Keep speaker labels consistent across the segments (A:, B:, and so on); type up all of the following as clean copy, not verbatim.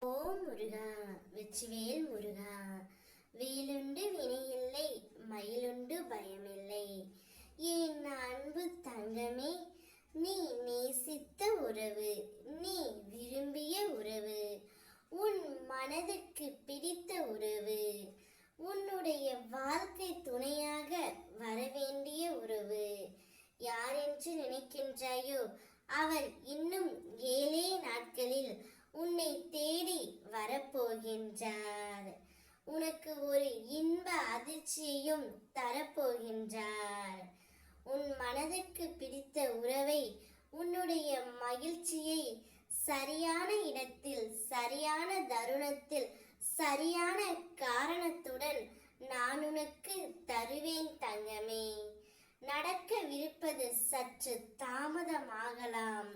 A: ஓம் முருகா, வெற்றிவேல் முருகா. வேலுண்டு வினையில்லை, மயிலுண்டு பயமில்லை. என் அன்பு தங்கமே, நீ நேசித்த உறவு, நீ விரும்பிய உறவு, உன் மனதுக்கு பிடித்த உறவு, உன்னுடைய வாழ்க்கை துணையாக வரவேண்டிய உறவு. யார் என்று நினைக்கின்றாயோ அவர் இன்னும் 7 நாட்களில் உன்னை தேடி வரப்போகின்றார். உனக்கு ஒரு இன்ப அதிர்ச்சியையும் தரப்போகின்றார். உன் மனதுக்கு பிடித்த உறவை, உன்னுடைய மகிழ்ச்சியை சரியான இடத்தில், சரியான தருணத்தில், சரியான காரணத்துடன் நான் உனக்கு தருவேன் தங்கமே. நடக்கவிருப்பது சற்று தாமதமாகலாம்,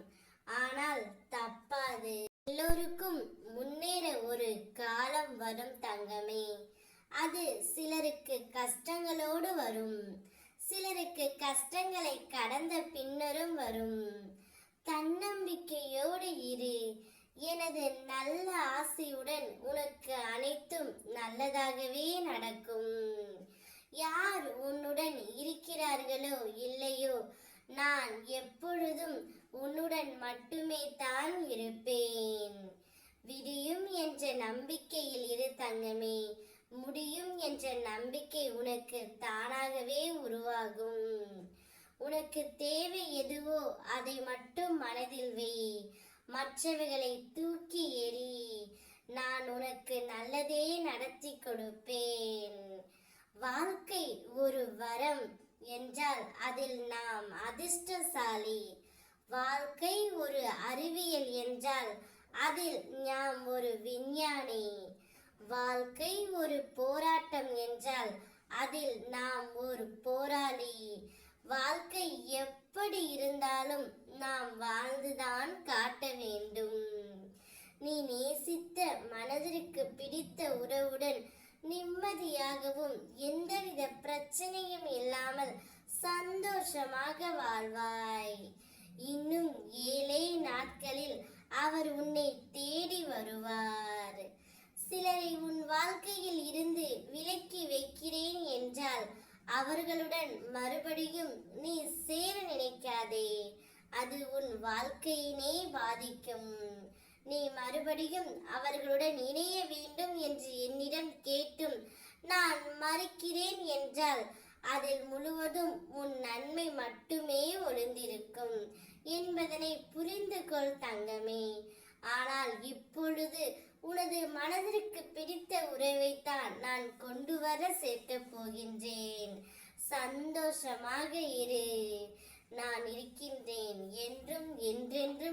A: ஆனால் தப்பாது. எல்லோருக்கும் முன்னேற ஒரு காலம் வரும் தங்கமே. அது சிலருக்கு கஷ்டங்களோடு வரும், சிலருக்கு கஷ்டங்களை கடந்த பின்னரும் வரும். தன்னம்பிக்கையோடு இரு. எனது நல்ல ஆசையுடன் உனக்கு அனைத்தும் நல்லதாகவே நடக்கும். யார் உன்னுடன் இருக்கிறார்களோ இல்லையோ, நான் எப்பொழுதும் உன்னுடன் மட்டுமே தான் இருப்பேன். விடியும் என்ற நம்பிக்கையில் இரு தங்கமே. முடியும் என்ற நம்பிக்கை உனக்கு தானாகவே உருவாகும். உனக்கு தேவை எதுவோ அதை மட்டும் மனதில் வை, மற்றவர்களை தூக்கி எறி. நான் உனக்கு நல்லதே நடத்தி கொடுப்பேன். வாழ்க்கை ஒரு வரம் என்றால் அதில் நாம் அதிர்ஷ்டசாலி. வாழ்க்கை ஒரு அறிவியல் என்றால் அதில் நாம் ஒரு விஞ்ஞானி. வாழ்க்கை ஒரு போராட்டம் என்றால் அதில் நாம் ஒரு போராளி. வாழ்க்கை எப்படி இருந்தாலும் நாம் வாழ்ந்துதான் காட்ட வேண்டும். நீ நேசித்த மனதிற்கு பிடித்த உறவுடன் நிம்மதியாகவும் எந்தவித பிரச்சனையும் இல்லாமல் சந்தோஷமாக வாழ்வாய். இன்னும் 7 நாட்களில் அவர் உன்னை தேடி வருவார். சிலரை உன் வாழ்க்கையில் இருந்து விலக்கி வைக்கிறேன் என்றால் அவர்களுடன் மறுபடியும் நீ சேர நினைக்காதே. அது உன் வாழ்க்கையினை பாதிக்கும். நீ மறுபடியும் அவர்களுடன் இணைய வேண்டும் என்று என்னிடம் கேட்டும் நான் மறுக்கிறேன் என்றால் அதில் முழுவதும் உன் நன்மை மட்டுமே ஒளிந்திருக்கும் என்பதனை புரிந்து கொள் தங்கமே. ஆனால் இப்பொழுது உனது மனதிற்கு பிடித்த உறவைத்தான் நான் கொண்டு வர சேர்க்கப் போகின்றேன். சந்தோஷமாக இரு. நான் இருக்கின்றேன், என்றும் என்றென்றும்